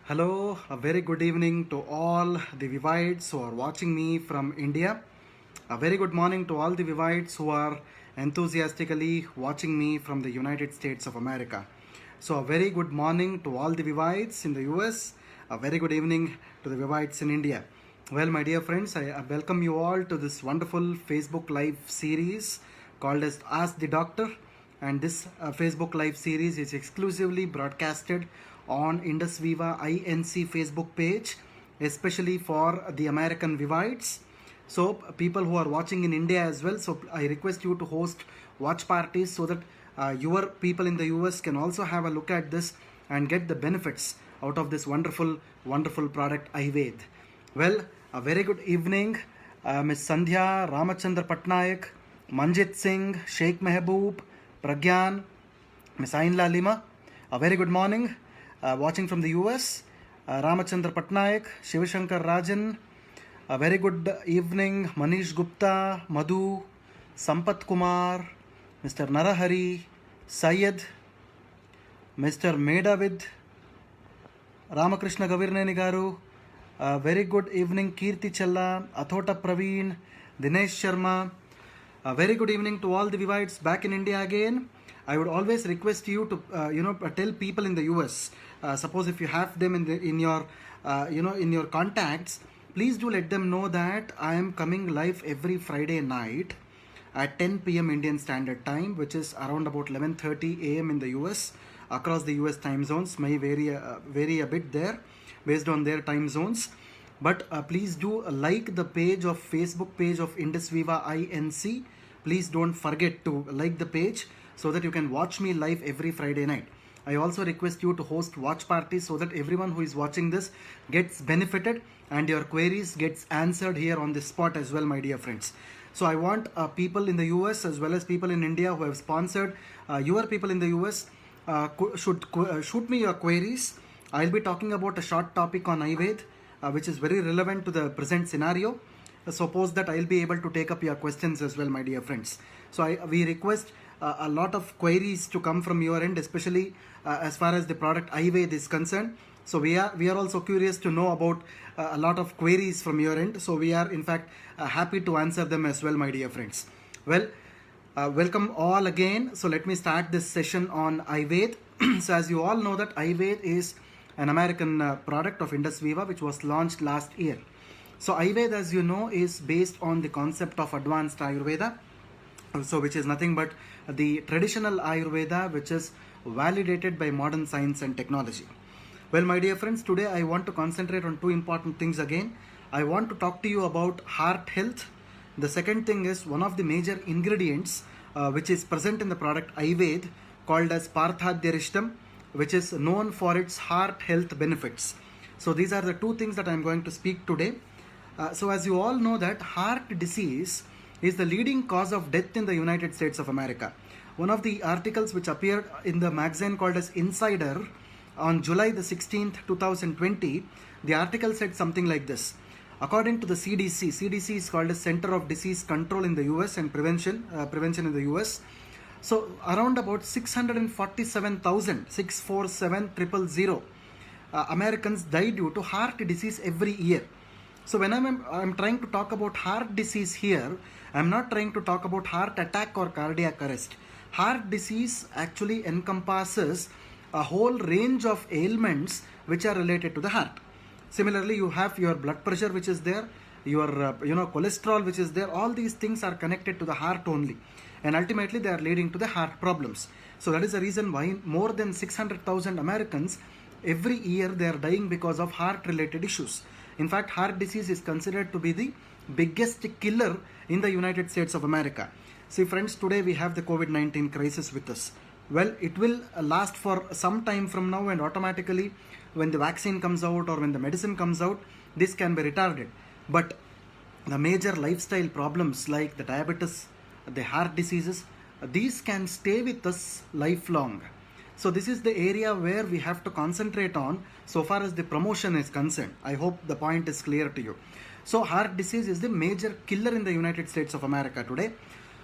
Hello, a very good evening to all the Vivites who are watching me from India. A very good morning to all the Vivites who are enthusiastically watching me from the United States of America. So, a very good morning to all the Vivites in the US. A very good evening to the Vivites in India. Well, my dear friends, I welcome you all to this wonderful Facebook Live series called as Ask the Doctor. And this Facebook Live series is exclusively broadcasted on Indus Viva INC Facebook page, especially for the American Vivites. So people who are watching in India as well, so I request you to host watch parties so that your people in the US can also have a look at this and get the benefits out of this wonderful product Ayurved. Well, a very good evening, Ms. Sandhya, Ramachandra Patnaik, Manjit Singh, Sheikh Mehboob, Pragyan, Ms. Ainla Lima. A very good morning. Watching from the US, Ramachandra Patnaik, Shivashankar Rajan. A very good evening, Manish Gupta, Madhu, Sampat Kumar, Mr. Narahari, Syed, Mr. Medavid, Ramakrishna Gavirneni Garu. A very good evening, Kirti Challa, Athota Praveen, Dinesh Sharma. A very good evening to all the Vivites back in India again. I would always request you to tell people in the US. Suppose if you have them in your contacts, please do let them know that I am coming live every Friday night at 10 p.m. Indian Standard Time, which is around about 11:30 a.m. in the US. Across the US time zones may vary a bit there based on their time zones. But please do like the page of Facebook page of Indus Viva INC. Please don't forget to like the page so that you can watch me live every Friday night. I also request you to host watch parties so that everyone who is watching this gets benefited and your queries gets answered here on the spot as well, my dear friends. So I want people in the US as well as people in India who have sponsored your people in the US should shoot me your queries. I'll be talking about a short topic on Ayurveda, which is very relevant to the present scenario. Suppose that I'll be able to take up your questions as well, my dear friends. So we request a lot of queries to come from your end, especially as far as the product Ayurveda is concerned. So we are also curious to know about a lot of queries from your end. So we are in fact happy to answer them as well, my dear friends. Well, welcome all again. So let me start this session on Ayurveda. So as you all know that Ayurveda is an American product of Indus Viva which was launched last year. So Ayurveda, as you know, is based on the concept of advanced Ayurveda, so which is nothing but the traditional Ayurveda which is validated by modern science and technology. Well, my dear friends, today I want to concentrate on two important things again. I want to talk to you about heart health. The second thing is one of the major ingredients which is present in the product Ayurveda called as Parthadhyarishtam, which is known for its heart health benefits. So these are the two things that I am going to speak today. So as you all know that heart disease is the leading cause of death in the United States of America. One of the articles which appeared in the magazine called as Insider on July the 16th, 2020, the article said something like this. According to the CDC is called as Center of Disease Control in the US and Prevention in the US. So around about 647,000 Americans die due to heart disease every year. So when I'm trying to talk about heart disease here, I'm not trying to talk about heart attack or cardiac arrest. Heart disease actually encompasses a whole range of ailments which are related to the heart. Similarly, you have your blood pressure which is there, your cholesterol which is there. All these things are connected to the heart only, and ultimately they are leading to the heart problems. So that is the reason why more than 600,000 Americans every year they are dying because of heart related issues. In fact, heart disease is considered to be the biggest killer in the United States of America. See friends, today we have the COVID-19 crisis with us. Well, it will last for some time from now, and automatically when the vaccine comes out or when the medicine comes out, this can be retarded. But the major lifestyle problems like the diabetes, the heart diseases, these can stay with us lifelong. So this is the area where we have to concentrate on so far as the promotion is concerned. I hope the point is clear to you. So heart disease is the major killer in the United States of America today.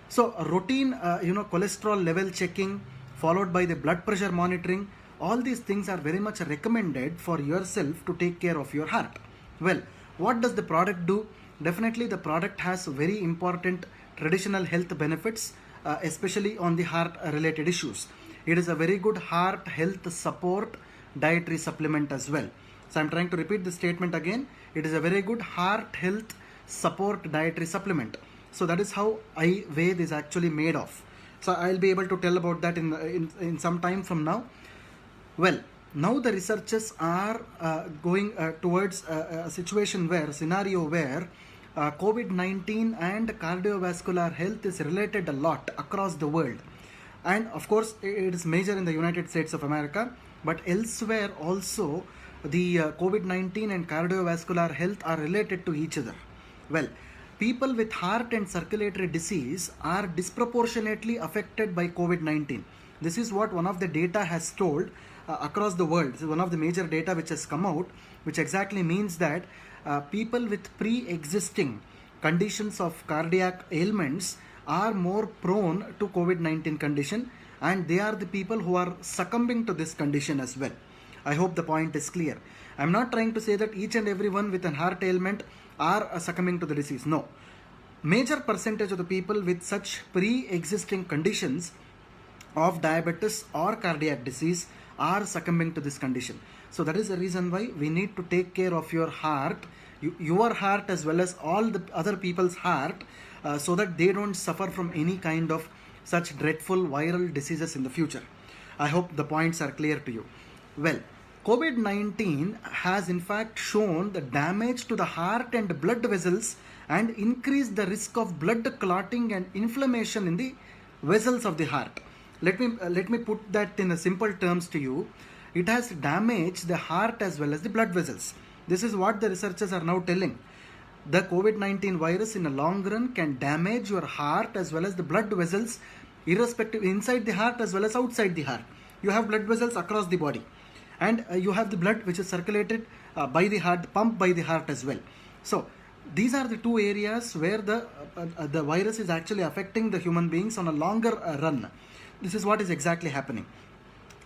So routine cholesterol level checking followed by the blood pressure monitoring all these things are very much recommended for yourself to take care of your heart. Well, what does the product do? Definitely the product has very important traditional health benefits, especially on the heart related issues. It is a very good heart health support dietary supplement as well. So I'm trying to repeat the statement again. It is a very good heart health support dietary supplement. So that is how Ayurveda is actually made of. So I'll be able to tell about that in some time from now. Well, now the researchers are going towards a situation where, scenario where COVID-19 and cardiovascular health is related a lot across the world. And of course, it is major in the United States of America, but elsewhere also the COVID-19 and cardiovascular health are related to each other. Well, people with heart and circulatory disease are disproportionately affected by COVID-19. This is what one of the data has told across the world. This is one of the major data which has come out, which exactly means that people with pre-existing conditions of cardiac ailments are more prone to COVID-19 condition, and they are the people who are succumbing to this condition as well. I hope the point is clear. I'm not trying to say that each and everyone with an heart ailment are succumbing to the disease. No. Major percentage of the people with such pre-existing conditions of diabetes or cardiac disease are succumbing to this condition. So that is the reason why we need to take care of your heart, your heart as well as all the other people's heart, so that they don't suffer from any kind of such dreadful viral diseases in the future. I hope the points are clear to you. Well, COVID-19 has in fact shown the damage to the heart and blood vessels and increased the risk of blood clotting and inflammation in the vessels of the heart. Let me put that in a simple terms to you. It has damaged the heart as well as the blood vessels. This is what the researchers are now telling. The COVID-19 virus in a long run can damage your heart as well as the blood vessels, irrespective inside the heart as well as outside the heart. You have blood vessels across the body, and you have the blood which is circulated by the heart, pumped by the heart as well. So these are the two areas where the virus is actually affecting the human beings on a longer run. This is what is exactly happening.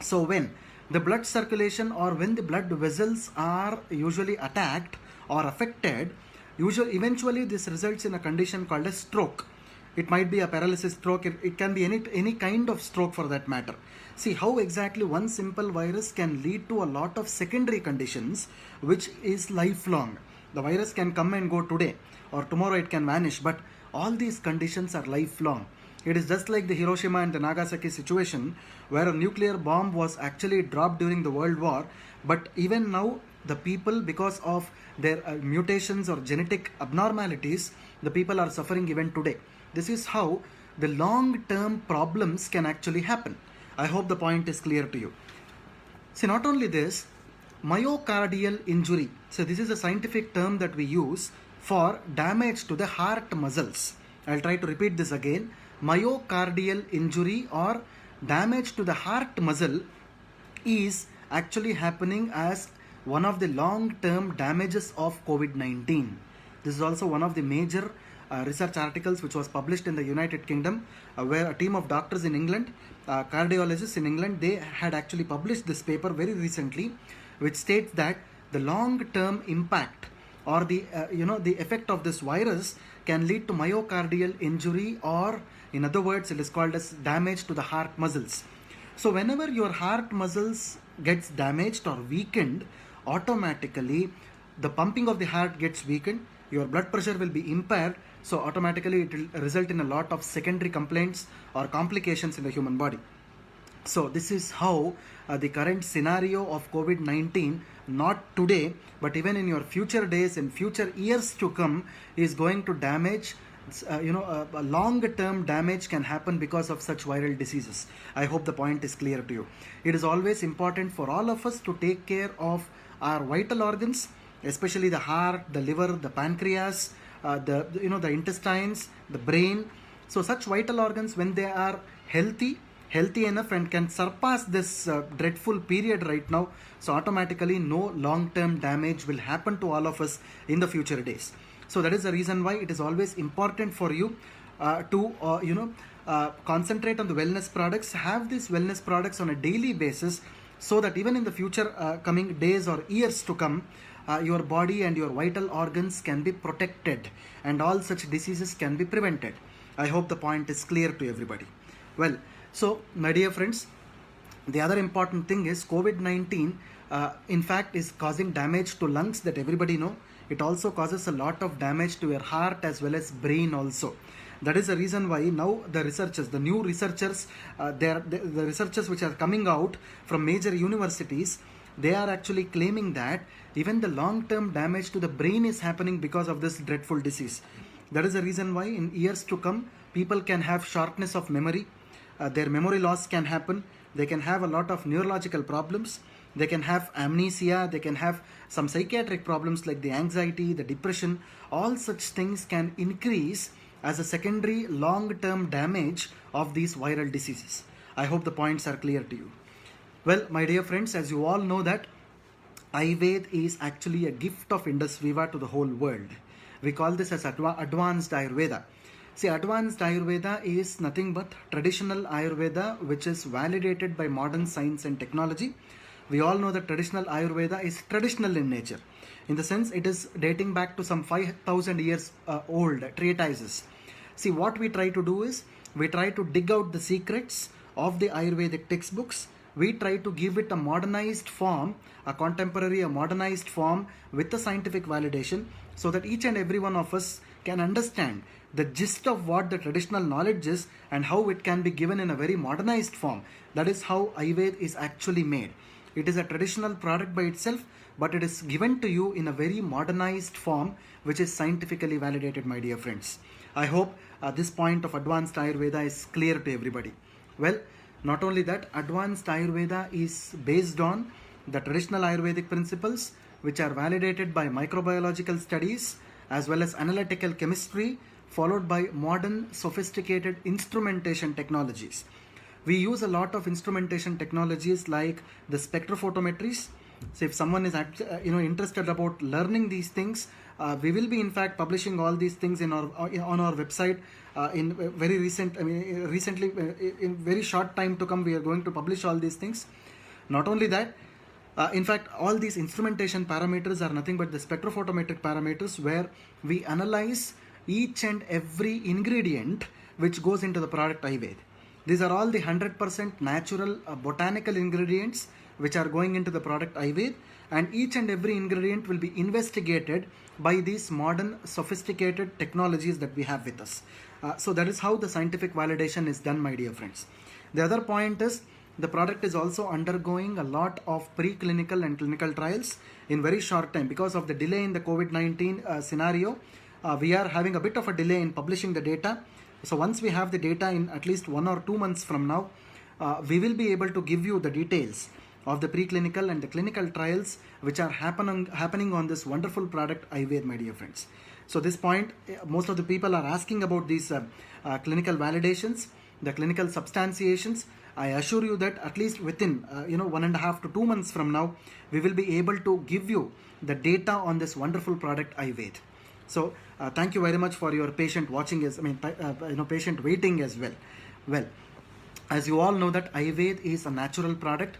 So when the blood circulation or when the blood vessels are usually attacked or affected, eventually this results in a condition called a stroke. It might be a paralysis stroke. It can be any kind of stroke for that matter. See how exactly one simple virus can lead to a lot of secondary conditions which is lifelong. The virus can come and go today, or tomorrow it can vanish, but all these conditions are lifelong. It is just like the Hiroshima and the Nagasaki situation, where a nuclear bomb was actually dropped during the World War, but even now the people, because of their mutations or genetic abnormalities, the people are suffering even today. This is how the long-term problems can actually happen. I hope the point is clear to you. See, not only this, myocardial injury. So this is a scientific term that we use for damage to the heart muscles. I'll try to repeat this again. Myocardial injury or damage to the heart muscle is actually happening as one of the long-term damages of COVID-19. This is also one of the major research articles which was published in the United Kingdom, where a team of doctors in England, cardiologists in England, they had actually published this paper very recently, which states that the long-term impact or the effect of this virus can lead to myocardial injury, or in other words it is called as damage to the heart muscles. So whenever your heart muscles gets damaged or weakened, automatically the pumping of the heart gets weakened, your blood pressure will be impaired, so automatically it will result in a lot of secondary complaints or complications in the human body. So this is how the current scenario of COVID-19, not today, but even in your future days and future years to come, is going to damage, a long-term damage can happen because of such viral diseases. I hope the point is clear to you. It is always important for all of us to take care of our vital organs, especially the heart, the liver, the pancreas, the intestines, the brain. So such vital organs, when they are healthy enough and can surpass this dreadful period right now, so automatically no long-term damage will happen to all of us in the future days. So that is the reason why it is always important for you to concentrate on the wellness products, have these wellness products on a daily basis, so that even in the future coming days or years to come, your body and your vital organs can be protected and all such diseases can be prevented. I hope the point is clear to everybody. Well, so my dear friends, the other important thing is COVID-19 in fact is causing damage to lungs, that everybody know. It also causes a lot of damage to your heart as well as brain also. That is the reason why now the researchers, the new researchers, the researchers which are coming out from major universities, they are actually claiming that even the long-term damage to the brain is happening because of this dreadful disease. That is the reason why in years to come, people can have shortness of memory, their memory loss can happen, they can have a lot of neurological problems, they can have amnesia, they can have some psychiatric problems like the anxiety, the depression. All such things can increase as a secondary long-term damage of these viral diseases. I hope the points are clear to you. Well, my dear friends, as you all know that Ayurveda is actually a gift of Indus Viva to the whole world. We call this as advanced Ayurveda. See, advanced Ayurveda is nothing but traditional Ayurveda which is validated by modern science and technology. We all know that traditional Ayurveda is traditional in nature. In the sense, it is dating back to some 5,000 years old treatises. See, what we try to do is, we try to dig out the secrets of the Ayurvedic textbooks. We try to give it a modernized form, a contemporary, a modernized form with the scientific validation, so that each and every one of us can understand the gist of what the traditional knowledge is and how it can be given in a very modernized form. That is how Ayurveda is actually made. It is a traditional product by itself, but it is given to you in a very modernized form which is scientifically validated, my dear friends. I hope this point of advanced Ayurveda is clear to everybody. Well, not only that, advanced Ayurveda is based on the traditional Ayurvedic principles which are validated by microbiological studies as well as analytical chemistry, followed by modern sophisticated instrumentation technologies. We use a lot of instrumentation technologies like the spectrophotometries. So if someone is interested about learning these things, we will be in fact publishing all these things in our on our website in recently, in very short time to come, we are going to publish all these things. Not only that, in fact, all these instrumentation parameters are nothing but the spectrophotometric parameters, where we analyze each and every ingredient which goes into the product Ayurveda. These are all the 100% natural botanical ingredients which are going into the product Ayurveda, and each and every ingredient will be investigated by these modern sophisticated technologies that we have with us. So that is how the scientific validation is done, my dear friends. The other point is, the product is also undergoing a lot of preclinical and clinical trials in very short time. Because of the delay in the COVID-19 scenario, we are having a bit of a delay in publishing the data. So once we have the data in at least 1 or 2 months from now, we will be able to give you the details of the preclinical and the clinical trials which are happening on this wonderful product Ayurveda, my dear friends. So this point, most of the people are asking about these clinical validations, the clinical substantiations. I assure you that at least within 1.5 to 2 months from now, we will be able to give you the data on this wonderful product Ayurveda. So thank you very much for your patient watching, patient waiting as well. Well, as you all know that Ayurveda is a natural product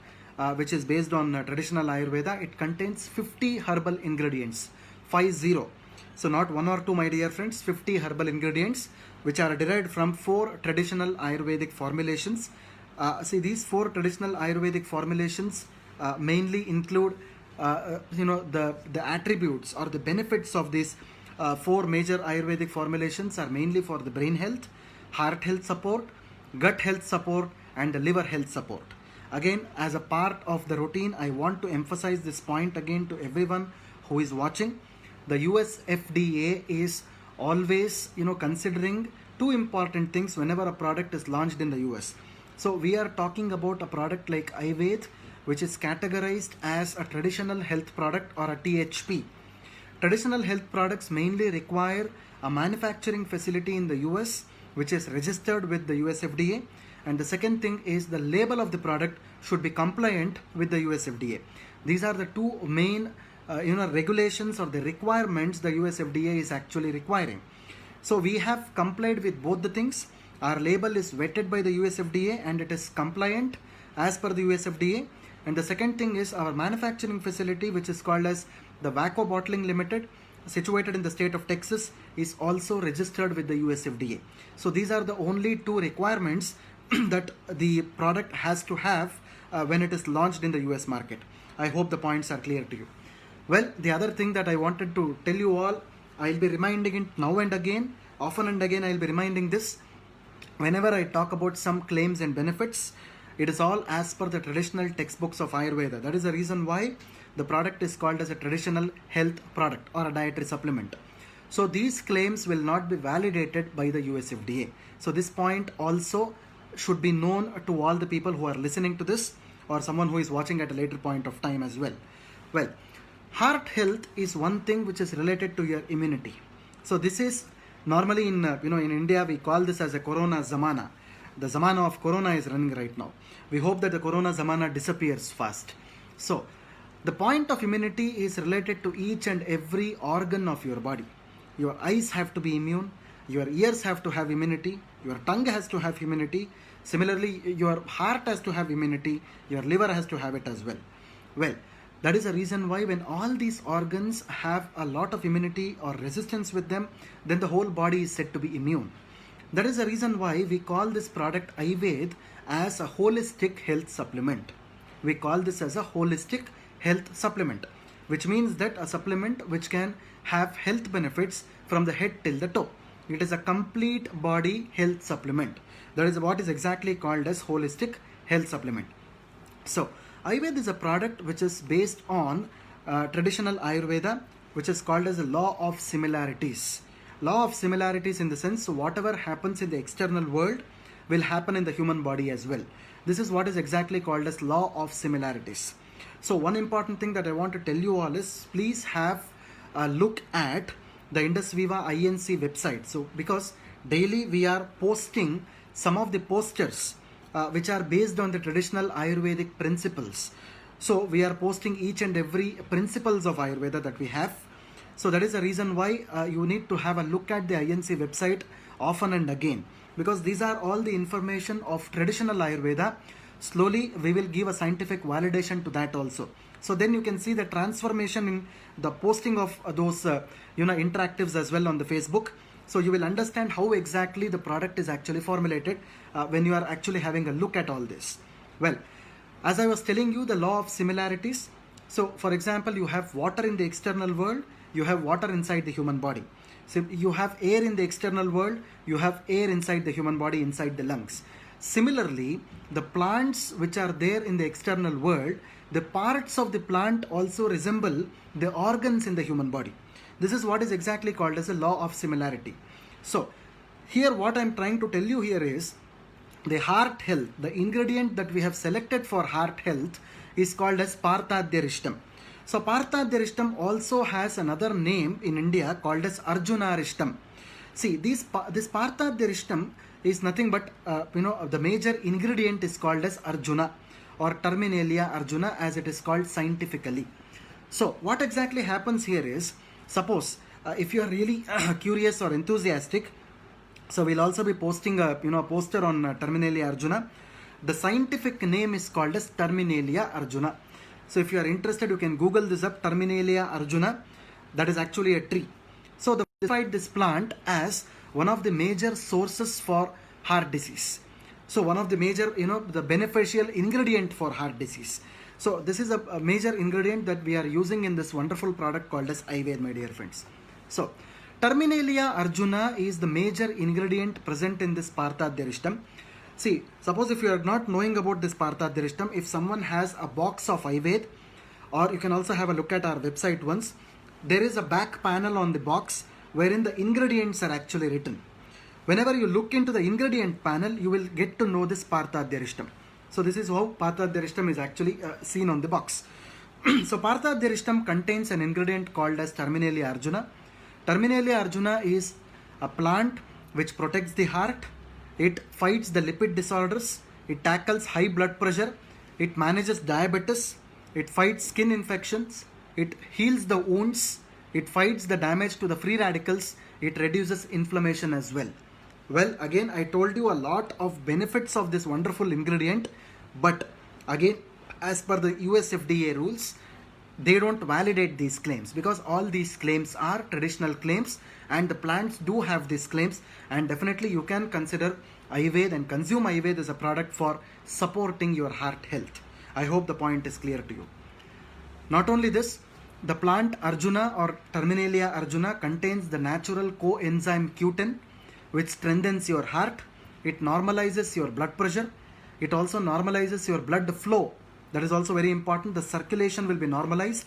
which is based on traditional Ayurveda. It contains 50 herbal ingredients, 50. So not 1 or 2, my dear friends, 50 herbal ingredients which are derived from 4 traditional Ayurvedic formulations. See, these 4 traditional Ayurvedic formulations mainly include the attributes or the benefits of these 4 major Ayurvedic formulations are mainly for the brain health, heart health support, gut health support, and the liver health support. Again, as a part of the routine, I want to emphasize this point again to everyone who is watching. The US FDA is always considering 2 important things whenever a product is launched in the US. So we are talking about a product like Ayurveda, which is categorized as a traditional health product or a THP. Traditional health products mainly require a manufacturing facility in the US which is registered with the US FDA, and the second thing is the label of the product should be compliant with the US FDA. These are the 2 main regulations or the requirements the US FDA is actually requiring. So we have complied with both the things. Our label is vetted by the US FDA and it is compliant as per the US FDA. And the second thing is our manufacturing facility, which is called as the Vaco Bottling Limited, situated in the state of Texas, is also registered with the US FDA. So these are the only two requirements that the product has to have when it is launched in the US market. I hope the points are clear to you. Well, the other thing that I wanted to tell you all, I'll be reminding it now and again, often and again I'll be reminding this. Whenever I talk about some claims and benefits, it is all as per the traditional textbooks of Ayurveda. That is the reason why the product is called as a traditional health product or a dietary supplement. So these claims will not be validated by the US FDA. So this point also should be known to all the people who are listening to this or someone who is watching at a later point of time as well. Well, heart health is one thing which is related to your immunity. So this is normally in in India we call this as a Corona Zamana. The Zamana of Corona is running right now. We hope that the Corona Zamana disappears fast. So the point of immunity is related to each and every organ of your body. Your eyes have to be immune. Your ears have to have immunity. Your tongue has to have immunity. Similarly, your heart has to have immunity. Your liver has to have it as well. Well, that is the reason why when all these organs have a lot of immunity or resistance with them, then the whole body is said to be immune. That is the reason why we call this product Ayurveda as a holistic health supplement. We call this as a holistic health supplement, which means that a supplement which can have health benefits from the head till the toe. It is a complete body health supplement. That is what is exactly called as holistic health supplement. So Ayurveda is a product which is based on traditional Ayurveda, which is called as the law of similarities. Law of similarities in the sense whatever happens in the external world will happen in the human body as well. This is what is exactly called as law of similarities. So one important thing that I want to tell you all is please have a look at the Indus Viva INC website. So because daily we are posting some of the posters which are based on the traditional Ayurvedic principles. So we are posting each and every principles of Ayurveda that we have. So that is the reason why you need to have a look at the INC website often and again, because these are all the information of traditional Ayurveda. Slowly we will give a scientific validation to that also. So then you can see the transformation in the posting of those interactives as well on the Facebook. So you will understand how exactly the product is actually formulated when you are actually having a look at all this. Well, as I was telling you, the law of similarities. So for example, you have water in the external world, you have water inside the human body. So you have air in the external world, you have air inside the human body, inside the lungs. Similarly, the plants which are there in the external world, the parts of the plant also resemble the organs in the human body. This is what is exactly called as a law of similarity. So here what I am trying to tell you here is the heart health, the ingredient that we have selected for heart health is called as Parthadirishtam. So Parthadirishtam also has another name in India called as Arjunarishtam. See, this Parthadirishtam is nothing but the major ingredient is called as Arjuna or Terminalia Arjuna as it is called scientifically. So what exactly happens here is, suppose if you are really curious or enthusiastic, so we'll also be posting a poster on Terminalia Arjuna. The scientific name is called as Terminalia Arjuna. So if you are interested, you can Google this up, Terminalia Arjuna. That is actually a tree. So they identified this plant as one of the major sources for heart disease. So one of the major, the beneficial ingredient for heart disease. So this is a major ingredient that we are using in this wonderful product called as Ayurveda, my dear friends. So Terminalia Arjuna is the major ingredient present in this Parthadirishtam. See, suppose if you are not knowing about this Parthadirishtam, if someone has a box of Ayurveda, or you can also have a look at our website once, there is a back panel on the box wherein the ingredients are actually written. Whenever you look into the ingredient panel, you will get to know this Parthadirishtam. So this is how Parthadirishtam is actually seen on the box. So Parthadirishtam contains an ingredient called as Terminalia Arjuna. Terminalia Arjuna is a plant which protects the heart. It fights the lipid disorders. It tackles high blood pressure. It manages diabetes. It fights skin infections. It heals the wounds. It fights the damage to the free radicals. It reduces inflammation as well. Well, again, I told you a lot of benefits of this wonderful ingredient, but again, as per the US FDA rules, they don't validate these claims, because all these claims are traditional claims and the plants do have these claims, and definitely you can consider Ayurveda and consume Ayurveda as a product for supporting your heart health. I hope the point is clear to you. Not only this, the plant Arjuna or Terminalia Arjuna contains the natural coenzyme Q10, which strengthens your heart. It normalizes your blood pressure. It also normalizes your blood flow. That is also very important. The circulation will be normalized.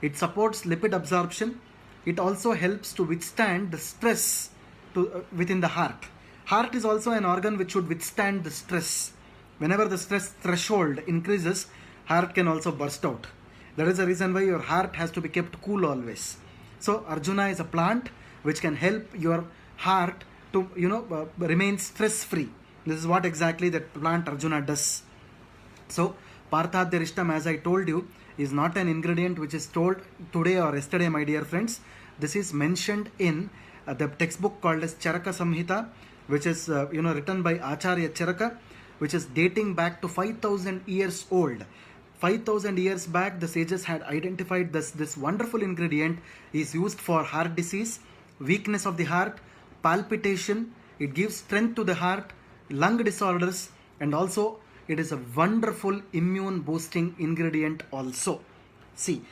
It supports lipid absorption. It also helps to withstand the stress within the heart. Heart is also an organ which should withstand the stress. Whenever the stress threshold increases, heart can also burst out. That is the reason why your heart has to be kept cool always. So Arjuna is a plant which can help your heart to remain stress free. This is what exactly that plant Arjuna does. So Parthadhyarishtam, as I told you, is not an ingredient which is told today or yesterday, my dear friends. This is mentioned in the textbook called as Charaka Samhita, which is written by Acharya Charaka, which is dating back to 5,000 years old. 5,000 years back, the sages had identified this wonderful ingredient is used for heart disease, weakness of the heart, palpitation. It gives strength to the heart, lung disorders, and also it is a wonderful immune boosting ingredient also. See,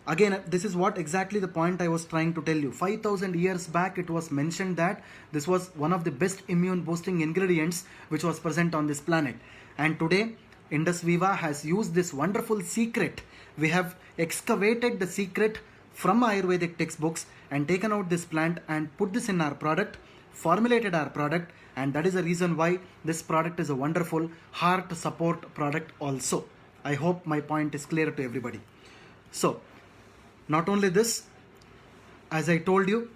again, this is what exactly the point I was trying to tell you. 5,000 years back, it was mentioned that this was one of the best immune boosting ingredients which was present on this planet. And today, Indus Viva has used this wonderful secret. We have excavated the secret from Ayurvedic textbooks and taken out this plant and put this in our product, formulated our product, and that is the reason why this product is a wonderful heart support product also. I hope my point is clear to everybody. So, not only this, as I told you,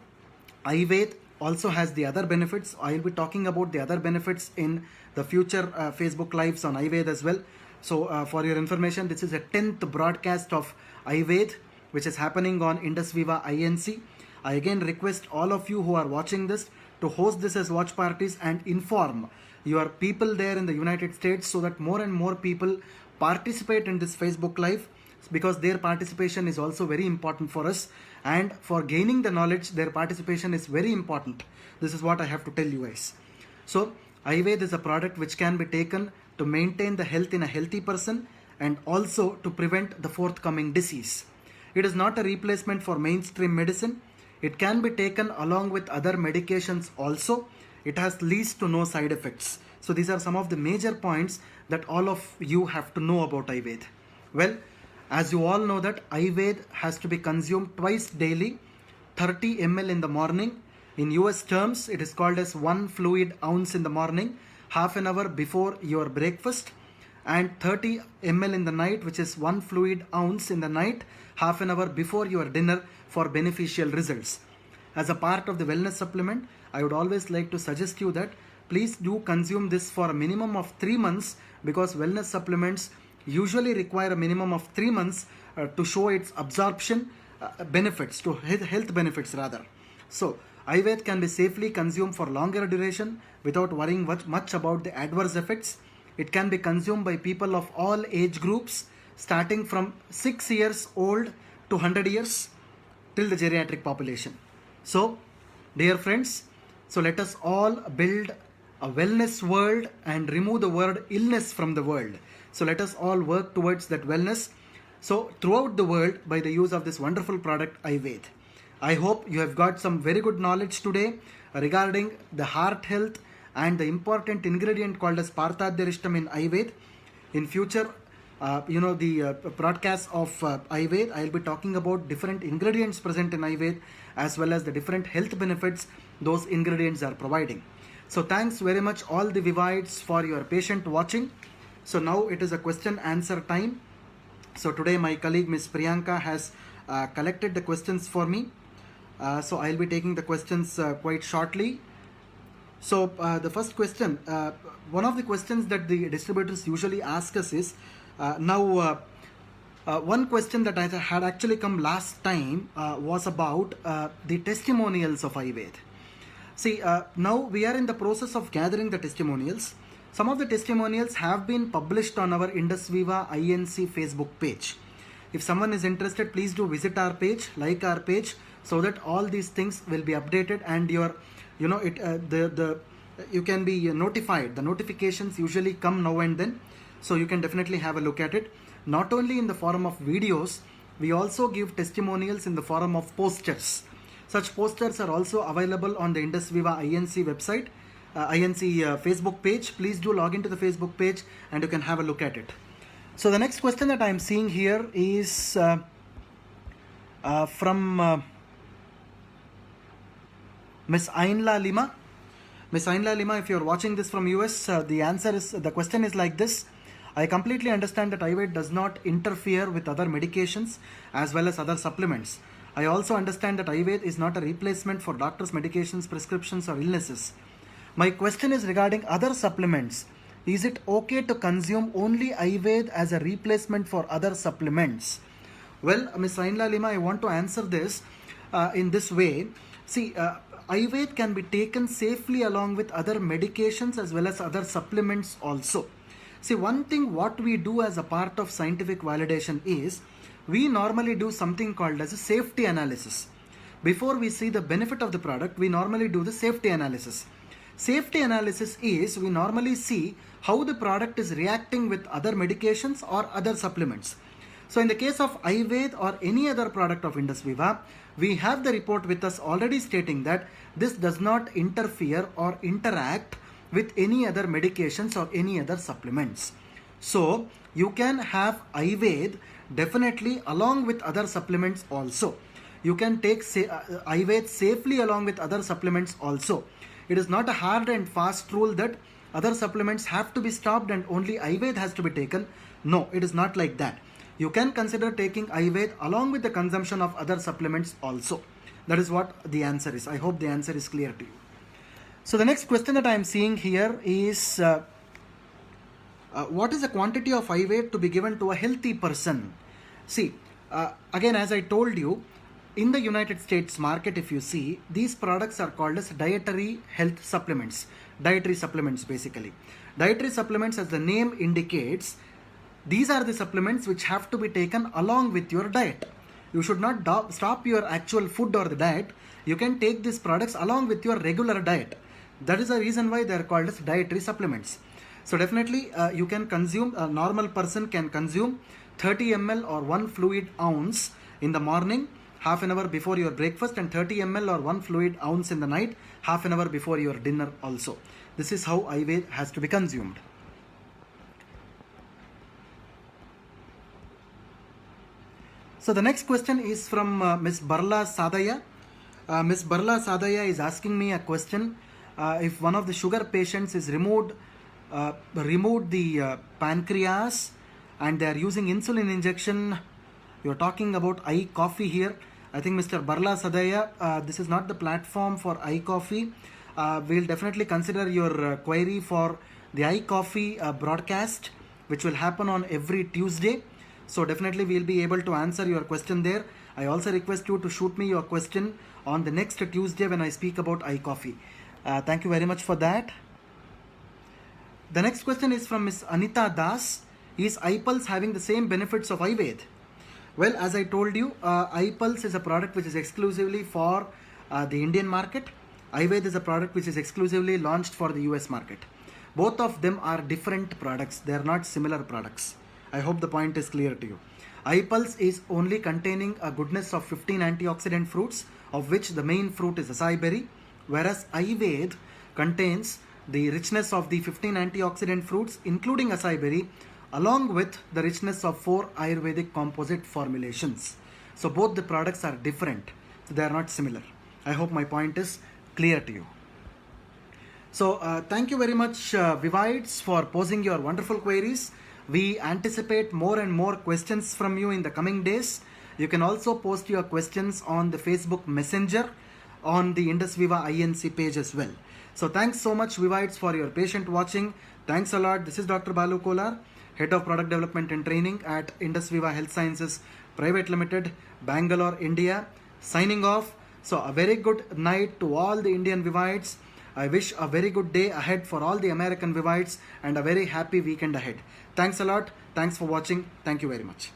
Ayurveda also has the other benefits. I will be talking about the other benefits in the future Facebook lives on Ayurveda as well. So for your information, this is a 10th broadcast of Ayurveda which is happening on Indus Viva INC. I again request all of you who are watching this to host this as watch parties and inform your people there in the United States so that more and more people participate in this Facebook live, because their participation is also very important for us, and for gaining the knowledge their participation is very important. This is what I have to tell you guys. So Ayurveda is a product which can be taken to maintain the health in a healthy person and also to prevent the forthcoming disease. It is not a replacement for mainstream medicine. It can be taken along with other medications also. It has least to no side effects. So these are some of the major points that all of you have to know about Ayurveda. Well, as you all know that Ayurveda has to be consumed twice daily, 30 ml in the morning. In US terms, it is called as 1 fluid ounce in the morning, half an hour before your breakfast, and 30 ml in the night, which is 1 fluid ounce in the night, half an hour before your dinner for beneficial results. As a part of the wellness supplement, I would always like to suggest you that please do consume this for a minimum of 3 months, because wellness supplements usually require a minimum of 3 months to show its absorption benefits, to health benefits rather. So Ayurveda can be safely consumed for longer duration without worrying much about the adverse effects. It can be consumed by people of all age groups, starting from 6 years old to 100 years till the geriatric population. So, dear friends, so let us all build a wellness world and remove the word illness from the world. So let us all work towards that wellness. So throughout the world, by the use of this wonderful product Ayurveda. I hope you have got some very good knowledge today regarding the heart health and the important ingredient called as Parthadhyarishtam in Ayurveda. In future, the broadcast of Ayurveda, I will be talking about different ingredients present in Ayurveda as well as the different health benefits those ingredients are providing. So thanks very much all the Vivites for your patient watching. So now it is a question answer time. So today my colleague Miss Priyanka has collected the questions for me. So I'll be taking the questions quite shortly. So the first question, one of the questions that the distributors usually ask us is, one question that I had actually come last time was about the testimonials of Ayurveda. See, now we are in the process of gathering the testimonials. Some of the testimonials have been published on our Indus Viva INC Facebook page. If someone is interested, please do visit our page, like our page, so that all these things will be updated and your, you know, you can be notified. The notifications usually come now and then, so you can definitely have a look at it. Not only in the form of videos, we also give testimonials in the form of posters. Such posters are also available on the Indus Viva INC website, INC Facebook page. Please do log into the Facebook page and you can have a look at it. So the next question that I am seeing here is from Miss Ainla Lima. Miss Ainla Lima, if you're watching this from US, the question is like this. I completely understand that Ayurveda does not interfere with other medications as well as other supplements. I also understand that Ayurveda is not a replacement for doctors' medications, prescriptions or illnesses. My question is regarding other supplements. Is it okay to consume only Ayurveda as a replacement for other supplements? Well, Ms. Ainla Lima, I want to answer this in this way. See, Ayurveda can be taken safely along with other medications as well as other supplements also. See, one thing what we do as a part of scientific validation is we normally do something called as a safety analysis. Before we see the benefit of the product, we normally do the safety analysis. Safety analysis is we normally see how the product is reacting with other medications or other supplements. So in the case of Ayurveda or any other product of Indus Viva, we have the report with us already stating that this does not interfere or interact with any other medications or any other supplements. So you can have Ayurveda definitely along with other supplements also. You can take Ayurveda safely along with other supplements also. It is not a hard and fast rule that other supplements have to be stopped and only Ayurveda has to be taken. No, it is not like that. You can consider taking Ayurveda along with the consumption of other supplements also. That is what the answer is. I hope the answer is clear to you. So the next question that I am seeing here is what is the quantity of Ayurveda to be given to a healthy person? See, again, as I told you, in the United States market, if you see, these products are called as dietary health supplements. Dietary supplements basically. Dietary supplements, as the name indicates, these are the supplements which have to be taken along with your diet. You should not stop your actual food or the diet. You can take these products along with your regular diet. That is the reason why they are called as dietary supplements. So definitely you can consume, a normal person can consume 30 ml or 1 fluid ounce in the morning, half an hour before your breakfast, and 30 ml or 1 fluid ounce in the night, half an hour before your dinner also. This is how Ayurveda has to be consumed. So the next question is from Ms. Barla Sadaya. Ms. Barla Sadaya is asking me a question. If one of the sugar patients is removed the pancreas and they are using insulin injection, you're talking about iCoffee here. I think Mr. Barla Sadaya, this is not the platform for iCoffee. We'll definitely consider your query for the iCoffee broadcast, which will happen on every Tuesday. So definitely we'll be able to answer your question there. I also request you to shoot me your question on the next Tuesday when I speak about iCoffee. Thank you very much for that. The next question is from Ms. Anita Das. Is iPulse having the same benefits of Ayurveda? Well, as I told you, iPulse is a product which is exclusively for the Indian market. Ayurveda is a product which is exclusively launched for the US market. Both of them are different products. They are not similar products. I hope the point is clear to you. iPulse is only containing a goodness of 15 antioxidant fruits, of which the main fruit is acai berry, whereas Ayurveda contains the richness of the 15 antioxidant fruits, including acai berry, along with the richness of 4 Ayurvedic composite formulations. So both the products are different. So they are not similar. I hope my point is clear to you. So thank you very much, Vivides, for posing your wonderful queries. We anticipate more and more questions from you in the coming days. You can also post your questions on the Facebook Messenger on the Indus Viva INC page as well. So thanks so much, Vivides, for your patient watching. Thanks a lot. This is Dr. Balu Kolar, Head of Product Development and Training at Indus Viva Health Sciences Private Limited, Bangalore, India, signing off. So a very good night to all the Indian Vivides. I wish a very good day ahead for all the American Vivites and a very happy weekend ahead. Thanks a lot. Thanks for watching. Thank you very much.